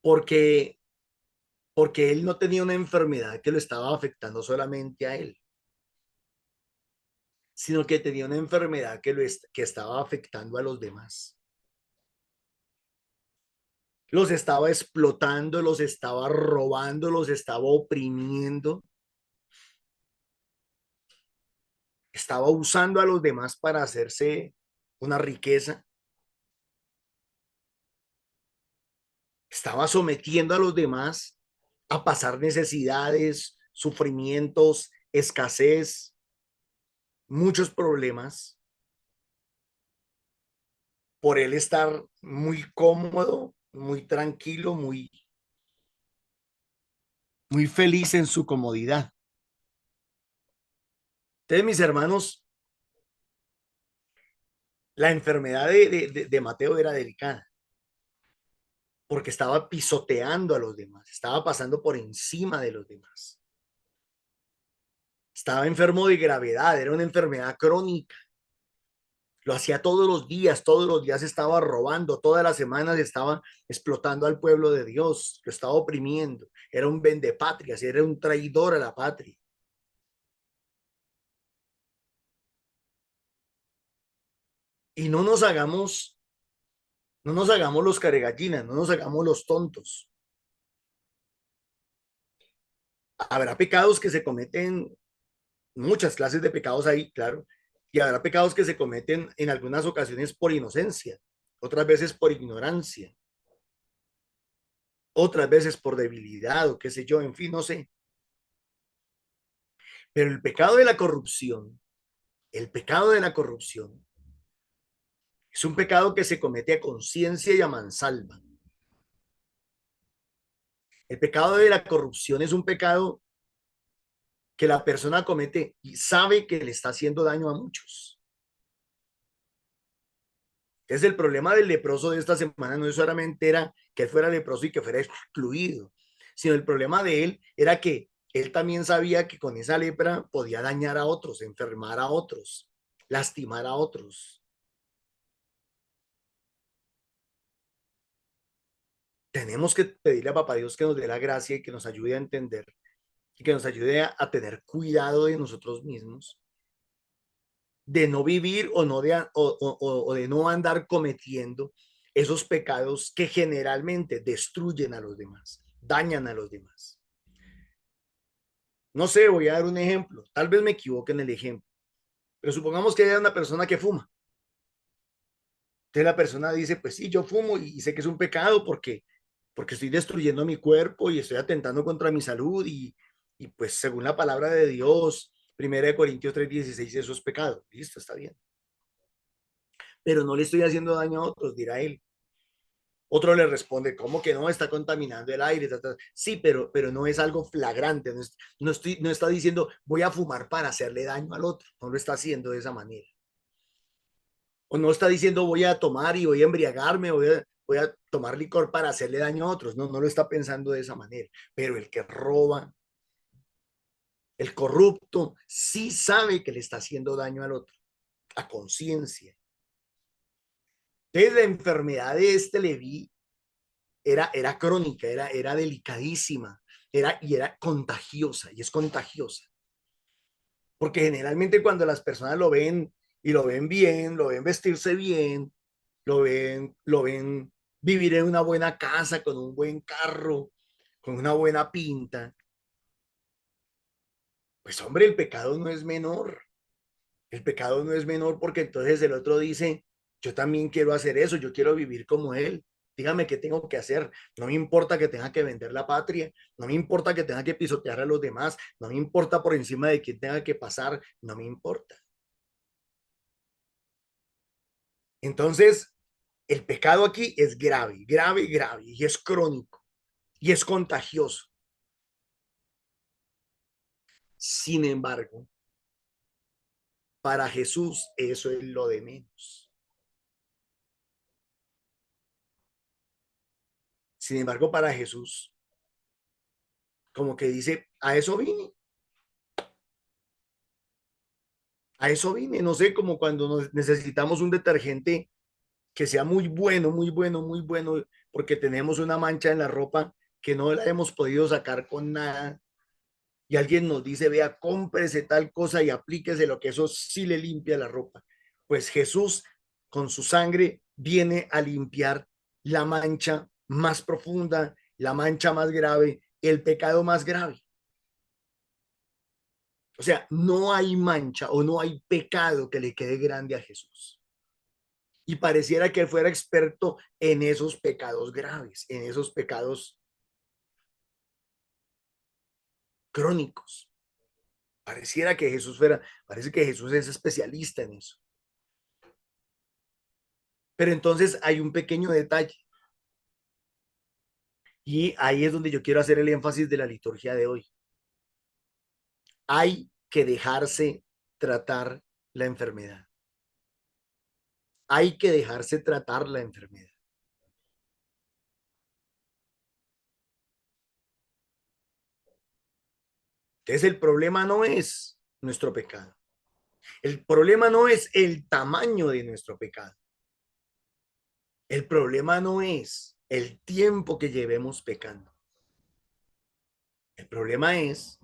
Porque él no tenía una enfermedad que lo estaba afectando solamente a él, sino que tenía una enfermedad que estaba afectando a los demás. Los estaba explotando, los estaba robando, los estaba oprimiendo. Estaba usando a los demás para hacerse una riqueza. Estaba sometiendo a los demás a pasar necesidades, sufrimientos, escasez, muchos problemas, por él estar muy cómodo, muy tranquilo, muy feliz en su comodidad. Entonces, mis hermanos, la enfermedad de Mateo era delicada, porque estaba pisoteando a los demás, estaba pasando por encima de los demás. Estaba enfermo de gravedad, era una enfermedad crónica. Lo hacía todos los días estaba robando, todas las semanas estaba explotando al pueblo de Dios, lo estaba oprimiendo. Era un vendepatrias, era un traidor a la patria. Y no nos hagamos los caregallinas, no nos hagamos los tontos. Habrá pecados que se cometen, muchas clases de pecados ahí, claro, Y habrá pecados que se cometen en algunas ocasiones por inocencia, otras veces por ignorancia, otras veces por debilidad o qué sé yo, en fin, no sé. Pero el pecado de la corrupción, el pecado de la corrupción es un pecado que se comete a conciencia y a mansalva. El pecado de la corrupción es un pecado que la persona comete y sabe que le está haciendo daño a muchos. Es el problema del leproso de esta semana, no solamente era que él fuera leproso y que fuera excluido, sino el problema de él era que él también sabía que con esa lepra podía dañar a otros, enfermar a otros, lastimar a otros. Tenemos que pedirle a Papá Dios que nos dé la gracia y que nos ayude a entender y que nos ayude a tener cuidado de nosotros mismos, de no vivir o de no andar cometiendo esos pecados que generalmente destruyen a los demás, dañan a los demás. No sé, voy a dar un ejemplo. Tal vez me equivoque en el ejemplo, pero supongamos que hay una persona que fuma. Entonces la persona dice, pues sí, yo fumo y sé que es un pecado porque estoy destruyendo mi cuerpo y estoy atentando contra mi salud y pues según la palabra de Dios, 1 Corintios 3:16, eso es pecado. Listo, está bien. Pero no le estoy haciendo daño a otros, dirá él. Otro le responde, ¿cómo que no? Está contaminando el aire. Sí, pero no es algo flagrante. No está diciendo, voy a fumar para hacerle daño al otro. No lo está haciendo de esa manera. O no está diciendo, voy a tomar y voy a embriagarme, voy a tomar licor para hacerle daño a otros. No lo está pensando de esa manera. Pero el que roba, el corrupto, sí sabe que le está haciendo daño al otro, a conciencia. Entonces la enfermedad de este Leví era crónica, era delicadísima, era contagiosa y es contagiosa. Porque generalmente cuando las personas lo ven y lo ven bien, lo ven vestirse bien, lo ven vivir en una buena casa, con un buen carro, con una buena pinta, pues hombre, el pecado no es menor. El pecado no es menor porque entonces el otro dice, yo también quiero hacer eso, yo quiero vivir como él. Dígame qué tengo que hacer. No me importa que tenga que vender la patria, no me importa que tenga que pisotear a los demás, no me importa por encima de quién tenga que pasar, no me importa. Entonces, el pecado aquí es grave, grave, grave y es crónico y es contagioso. Sin embargo, para Jesús eso es lo de menos. Sin embargo, para Jesús, como que dice, a eso vine. A eso vine, no sé, como cuando necesitamos un detergente que sea muy bueno, muy bueno, muy bueno, porque tenemos una mancha en la ropa que no la hemos podido sacar con nada. Y alguien nos dice, vea, cómprese tal cosa y aplíquese lo que eso sí le limpia la ropa. Pues Jesús con su sangre viene a limpiar la mancha más profunda, la mancha más grave, el pecado más grave. O sea, no hay mancha o no hay pecado que le quede grande a Jesús. Y pareciera que él fuera experto en esos pecados graves, en esos pecados crónicos. Pareciera que parece que Jesús es especialista en eso. Pero entonces hay un pequeño detalle. Y ahí es donde yo quiero hacer el énfasis de la liturgia de hoy. Hay que dejarse tratar la enfermedad. Hay que dejarse tratar la enfermedad. Entonces el problema no es nuestro pecado. El problema no es el tamaño de nuestro pecado. El problema no es el tiempo que llevemos pecando. El problema es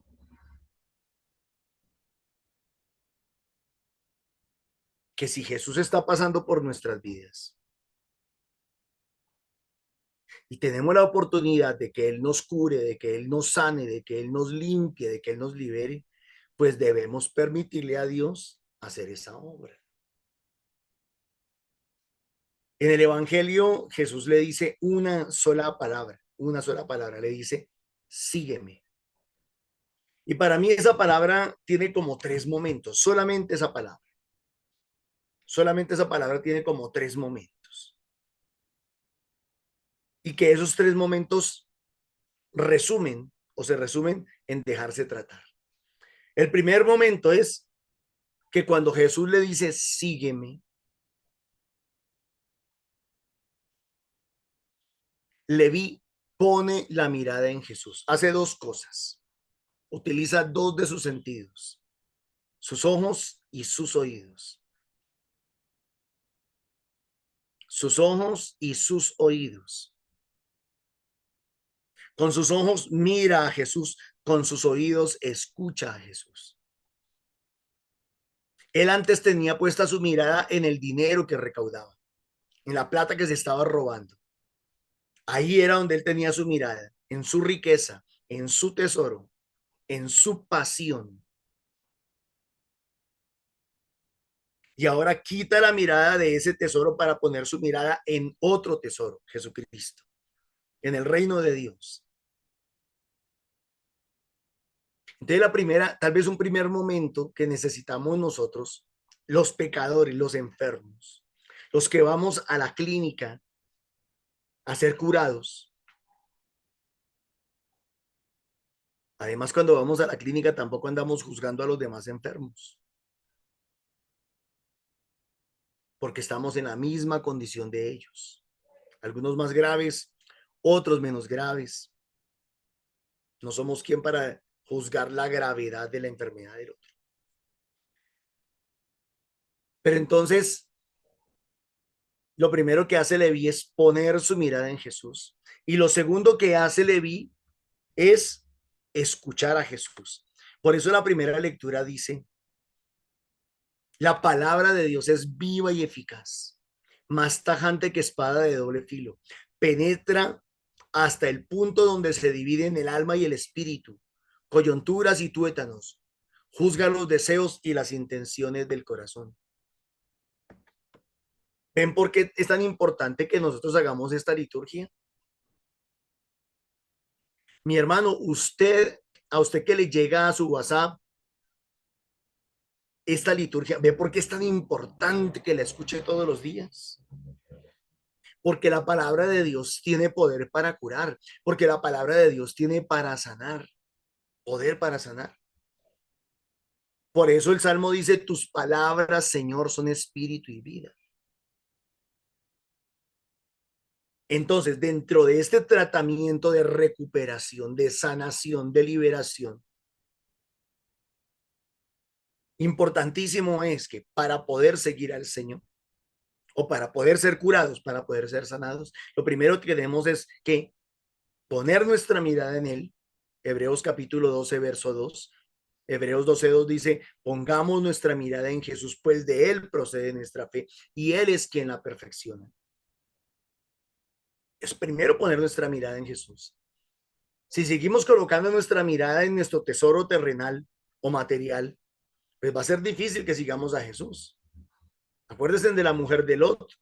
que si Jesús está pasando por nuestras vidas y tenemos la oportunidad de que Él nos cure, de que Él nos sane, de que Él nos limpie, de que Él nos libere, pues debemos permitirle a Dios hacer esa obra. En el Evangelio, Jesús le dice una sola palabra, le dice, sígueme. Y para mí esa palabra tiene como tres momentos, solamente esa palabra tiene como tres momentos. Y que esos tres momentos se resumen en dejarse tratar. El primer momento es que cuando Jesús le dice, sígueme, Leví pone la mirada en Jesús. Hace dos cosas. Utiliza dos de sus sentidos, sus ojos y sus oídos. Sus ojos y sus oídos. Con sus ojos mira a Jesús, con sus oídos escucha a Jesús. Él antes tenía puesta su mirada en el dinero que recaudaba, en la plata que se estaba robando. Ahí era donde él tenía su mirada, en su riqueza, en su tesoro, en su pasión. Y ahora quita la mirada de ese tesoro para poner su mirada en otro tesoro, Jesucristo, en el reino de Dios. Entonces tal vez un primer momento que necesitamos nosotros, los pecadores, los enfermos, los que vamos a la clínica a ser curados. Además, cuando vamos a la clínica tampoco andamos juzgando a los demás enfermos, porque estamos en la misma condición de ellos. Algunos más graves, otros menos graves. No somos quien para juzgar la gravedad de la enfermedad del otro. Pero entonces, lo primero que hace Leví es poner su mirada en Jesús. Y lo segundo que hace Leví es escuchar a Jesús. Por eso la primera lectura dice, la palabra de Dios es viva y eficaz, más tajante que espada de doble filo. Penetra hasta el punto donde se dividen el alma y el espíritu, coyunturas y tuétanos. Juzga los deseos y las intenciones del corazón. ¿Ven por qué es tan importante que nosotros hagamos esta liturgia? Mi hermano, a usted que le llega a su WhatsApp esta liturgia, ¿ve por qué es tan importante que la escuche todos los días? Porque la palabra de Dios tiene poder para curar, porque la palabra de Dios tiene para sanar, poder para sanar. Por eso el Salmo dice, tus palabras, Señor, son espíritu y vida. Entonces, dentro de este tratamiento de recuperación, de sanación, de liberación, importantísimo es que para poder seguir al Señor o para poder ser curados, para poder ser sanados, lo primero que tenemos es que poner nuestra mirada en Él. Hebreos capítulo 12, verso 2. Hebreos 12:2 dice, pongamos nuestra mirada en Jesús, pues de Él procede nuestra fe y Él es quien la perfecciona. Es primero poner nuestra mirada en Jesús. Si seguimos colocando nuestra mirada en nuestro tesoro terrenal o material, pues va a ser difícil que sigamos a Jesús. Acuérdense de la mujer de Lot,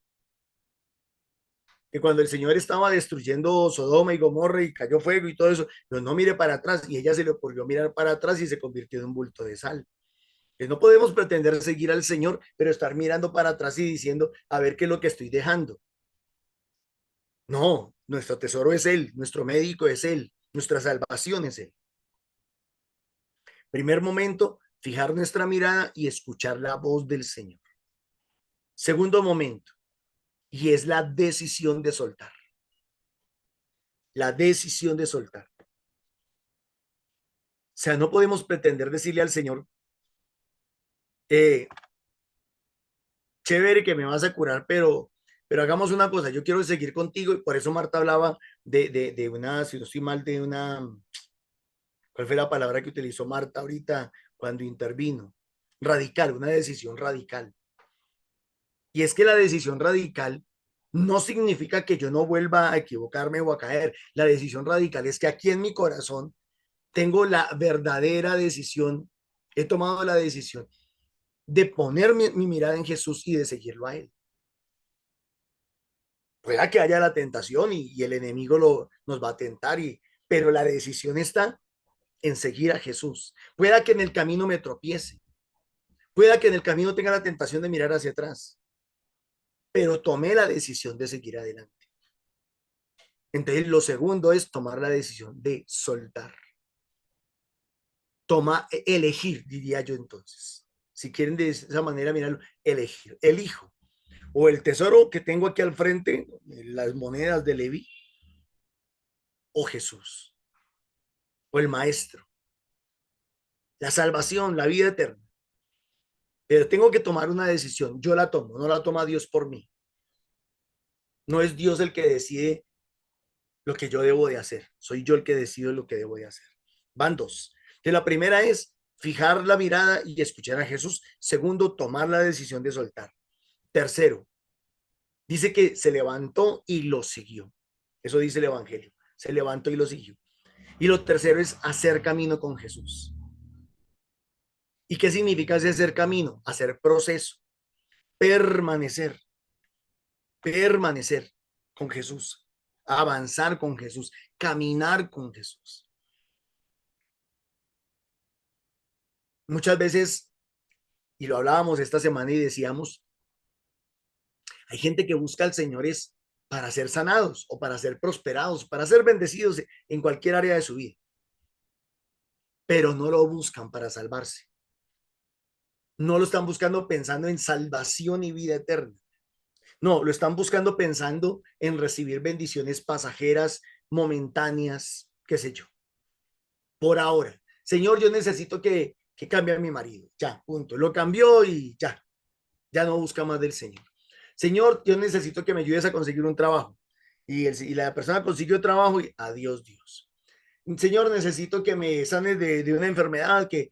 que cuando el Señor estaba destruyendo Sodoma y Gomorra y cayó fuego y todo eso, pero no mire para atrás, y ella se le ocurrió mirar para atrás y se convirtió en un bulto de sal. Pues no podemos pretender seguir al Señor, pero estar mirando para atrás y diciendo, a ver qué es lo que estoy dejando. No, nuestro tesoro es Él, nuestro médico es Él, nuestra salvación es Él. Primer momento, fijar nuestra mirada y escuchar la voz del Señor. Segundo momento, y es la decisión de soltar. La decisión de soltar. O sea, no podemos pretender decirle al Señor, chévere que me vas a curar, pero hagamos una cosa, yo quiero seguir contigo, y por eso Marta hablaba de una, si no estoy mal, de una, ¿cuál fue la palabra que utilizó Marta ahorita cuando intervino? Radical, una decisión radical. Y es que la decisión radical no significa que yo no vuelva a equivocarme o a caer. La decisión radical es que aquí en mi corazón tengo la verdadera decisión, he tomado la decisión de poner mi mirada en Jesús y de seguirlo a Él. Pueda que haya la tentación y el enemigo nos va a tentar, pero la decisión está en seguir a Jesús. Pueda que en el camino me tropiece, pueda que en el camino tenga la tentación de mirar hacia atrás, pero tomé la decisión de seguir adelante. Entonces, lo segundo es tomar la decisión de soltar. Elegir, diría yo entonces. Si quieren de esa manera mirarlo, elegir. Elijo. O el tesoro que tengo aquí al frente, las monedas de Leví, o Jesús, o el Maestro, la salvación, la vida eterna. Pero tengo que tomar una decisión. Yo la tomo, no la toma Dios por mí. No es Dios el que decide lo que yo debo de hacer. Soy yo el que decido lo que debo de hacer. Van dos. Que la primera es fijar la mirada y escuchar a Jesús. Segundo, tomar la decisión de soltar. Tercero, dice que se levantó y lo siguió. Eso dice el Evangelio. Se levantó y lo siguió. Y lo tercero es hacer camino con Jesús. ¿Y qué significa hacer camino? Hacer proceso. Permanecer con Jesús. Avanzar con Jesús. Caminar con Jesús. Muchas veces, y lo hablábamos esta semana y decíamos, hay gente que busca al Señor es para ser sanados o para ser prosperados, para ser bendecidos en cualquier área de su vida. Pero no lo buscan para salvarse. No lo están buscando pensando en salvación y vida eterna. No, lo están buscando pensando en recibir bendiciones pasajeras, momentáneas, qué sé yo. Por ahora, Señor, yo necesito que cambie a mi marido. Ya, punto. Lo cambió y ya. Ya no busca más del Señor. Señor, yo necesito que me ayudes a conseguir un trabajo. Y la persona consiguió trabajo y adiós Dios. Señor, necesito que me sanes de una enfermedad que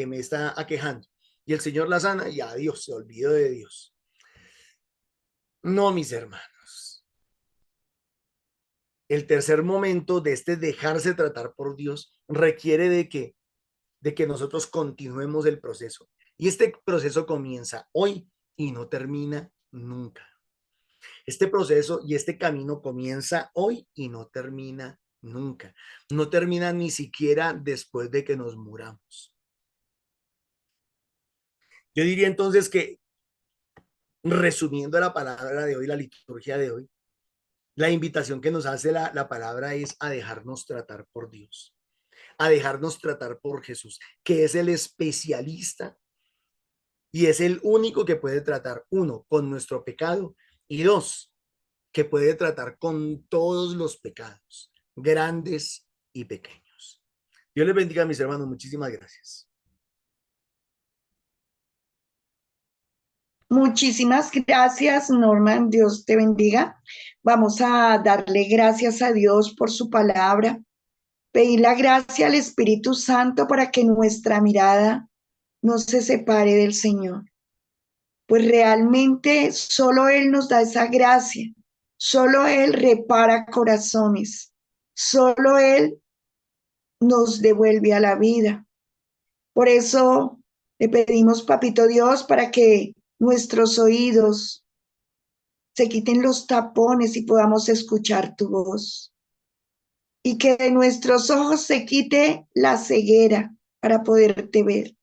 me está aquejando. Y el Señor la sana y adiós, se olvidó de Dios. No, mis hermanos. El tercer momento de este dejarse tratar por Dios requiere de que nosotros continuemos el proceso. Y este proceso comienza hoy y no termina nunca. Este proceso y este camino comienza hoy y no termina nunca. No termina ni siquiera después de que nos muramos. Yo diría entonces que, resumiendo la palabra de hoy, la liturgia de hoy, la invitación que nos hace la palabra es a dejarnos tratar por Dios, a dejarnos tratar por Jesús, que es el especialista y es el único que puede tratar, uno, con nuestro pecado y dos, que puede tratar con todos los pecados, grandes y pequeños. Dios les bendiga, mis hermanos. Muchísimas gracias. Muchísimas gracias, Norman. Dios te bendiga. Vamos a darle gracias a Dios por su palabra. Pedir la gracia al Espíritu Santo para que nuestra mirada no se separe del Señor. Pues realmente solo Él nos da esa gracia. Solo Él repara corazones. Solo Él nos devuelve a la vida. Por eso le pedimos, Papito Dios, para que nuestros oídos se quiten los tapones y podamos escuchar tu voz. Y que de nuestros ojos se quite la ceguera para poderte ver,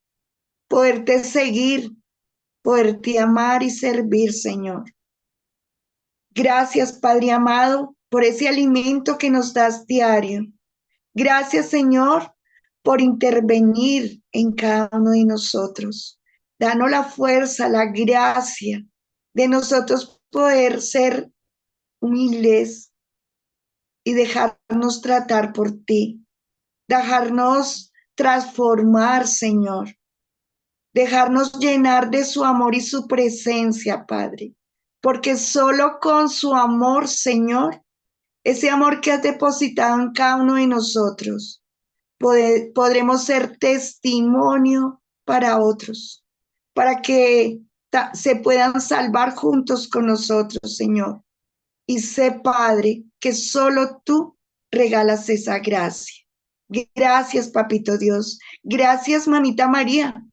poderte seguir, poderte amar y servir, Señor. Gracias, Padre amado, por ese alimento que nos das diario. Gracias, Señor, por intervenir en cada uno de nosotros. Danos la fuerza, la gracia de nosotros poder ser humildes y dejarnos tratar por ti, dejarnos transformar, Señor, dejarnos llenar de su amor y su presencia, Padre, porque solo con su amor, Señor, ese amor que has depositado en cada uno de nosotros, podremos ser testimonio para otros, para que se puedan salvar juntos con nosotros, Señor. Y sé, Padre, que solo tú regalas esa gracia. Gracias, Papito Dios. Gracias, Mamita María,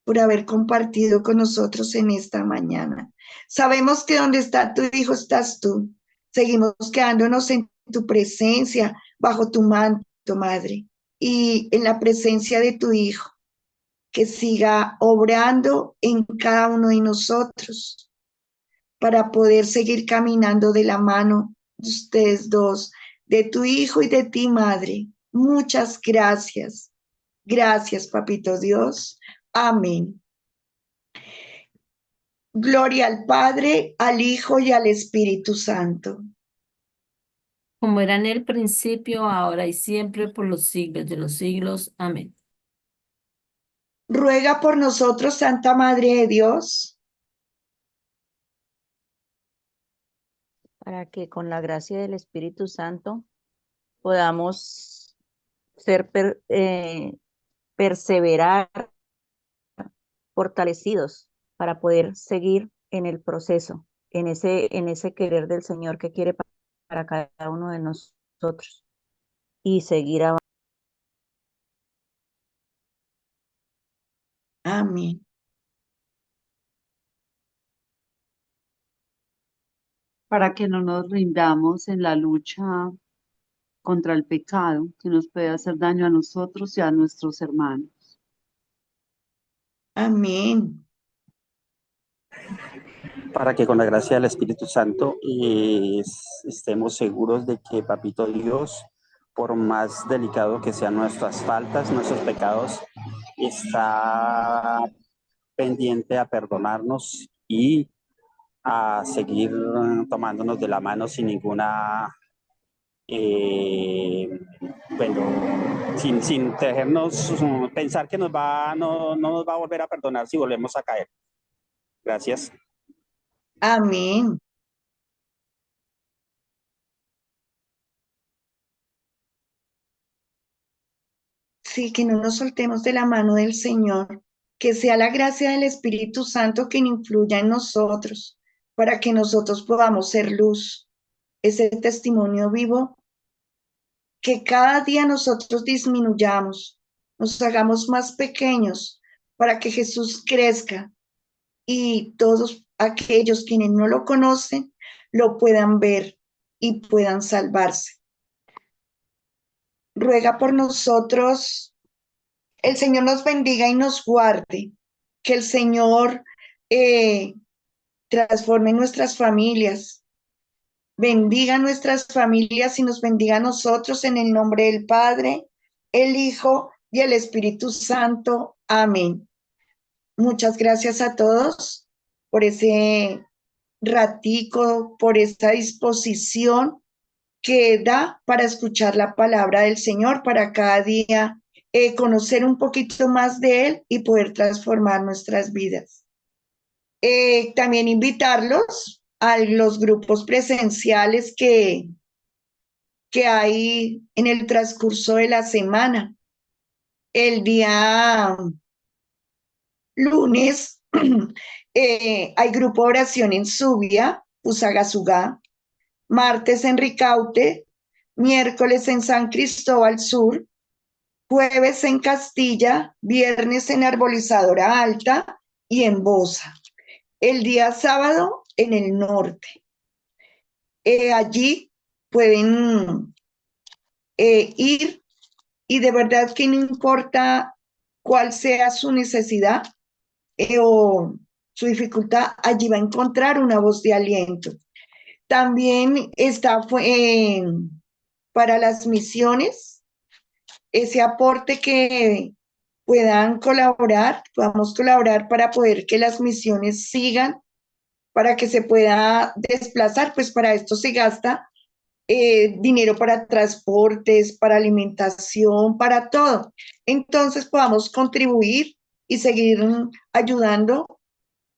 por haber compartido con nosotros en esta mañana. Sabemos que donde está tu Hijo estás tú. Seguimos quedándonos en tu presencia, bajo tu manto, Madre, y en la presencia de tu Hijo, que siga obrando en cada uno de nosotros para poder seguir caminando de la mano de ustedes dos, de tu Hijo y de ti, Madre. Muchas gracias. Gracias, Papito Dios. Amén. Gloria al Padre, al Hijo y al Espíritu Santo. Como era en el principio, ahora y siempre, por los siglos de los siglos. Amén. Ruega por nosotros, Santa Madre de Dios, para que con la gracia del Espíritu Santo podamos ser perseverar, fortalecidos para poder seguir en el proceso, en ese querer del Señor que quiere para cada uno de nosotros y seguir avanzando. amén. Para que no nos rindamos en la lucha contra el pecado que nos puede hacer daño a nosotros y a nuestros hermanos. Amén. Para que con la gracia del Espíritu Santo estemos seguros de que Papito Dios, por más delicado que sean nuestras faltas, nuestros pecados, está pendiente a perdonarnos y a seguir tomándonos de la mano sin ninguna, sin dejarnos pensar que no nos va a volver a perdonar si volvemos a caer. Gracias. Amén. Sí, que no nos soltemos de la mano del Señor, que sea la gracia del Espíritu Santo quien influya en nosotros, para que nosotros podamos ser luz, ese testimonio vivo, que cada día nosotros disminuyamos, nos hagamos más pequeños, para que Jesús crezca y todos aquellos quienes no lo conocen lo puedan ver y puedan salvarse. Ruega por nosotros. El Señor nos bendiga y nos guarde. Que el Señor transforme nuestras familias. Bendiga nuestras familias y nos bendiga a nosotros en el nombre del Padre, el Hijo y el Espíritu Santo. Amén. Muchas gracias a todos por ese ratico, por esta disposición que da para escuchar la palabra del Señor, para cada día conocer un poquito más de Él y poder transformar nuestras vidas. También invitarlos a los grupos presenciales que hay en el transcurso de la semana. El día lunes hay grupo de oración en Subia, Fusagasugá, martes en Ricaute, miércoles en San Cristóbal Sur, jueves en Castilla, viernes en Arbolizadora Alta y en Bosa. El día sábado en el norte. Allí pueden ir y de verdad que no importa cuál sea su necesidad o su dificultad, allí va a encontrar una voz de aliento. También está para las misiones, ese aporte que podamos colaborar para poder que las misiones sigan, para que se pueda desplazar, pues para esto se gasta dinero para transportes, para alimentación, para todo. Entonces podamos contribuir y seguir ayudando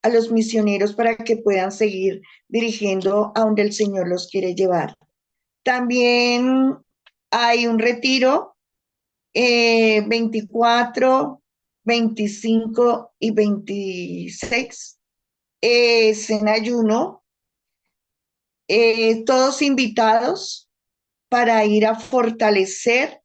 a los misioneros para que puedan seguir dirigiendo a donde el Señor los quiere llevar. También hay un retiro 24, 25 y 26. Es en ayuno. Todos invitados para ir a fortalecer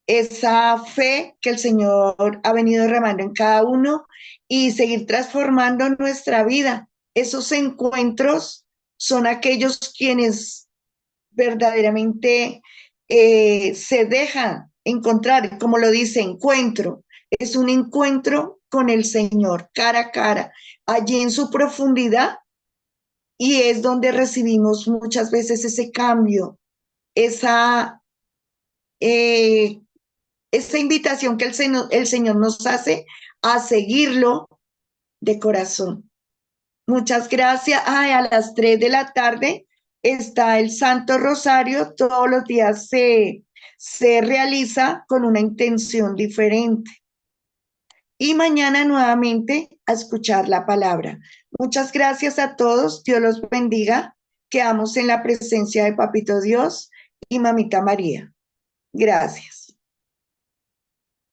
esa fe que el Señor ha venido derramando en cada uno y seguir transformando nuestra vida. Esos encuentros son aquellos quienes verdaderamente se dejan encontrar, como lo dice, encuentro. Es un encuentro con el Señor, cara a cara, allí en su profundidad, y es donde recibimos muchas veces ese cambio, esa, eh, esa invitación que el Señor nos hace a seguirlo de corazón. Muchas gracias. Ay, a las 3 de la tarde está el Santo Rosario. Todos los días se realiza con una intención diferente. Y mañana nuevamente a escuchar la palabra. Muchas gracias a todos. Dios los bendiga. Quedamos en la presencia de Papito Dios y Mamita María. Gracias.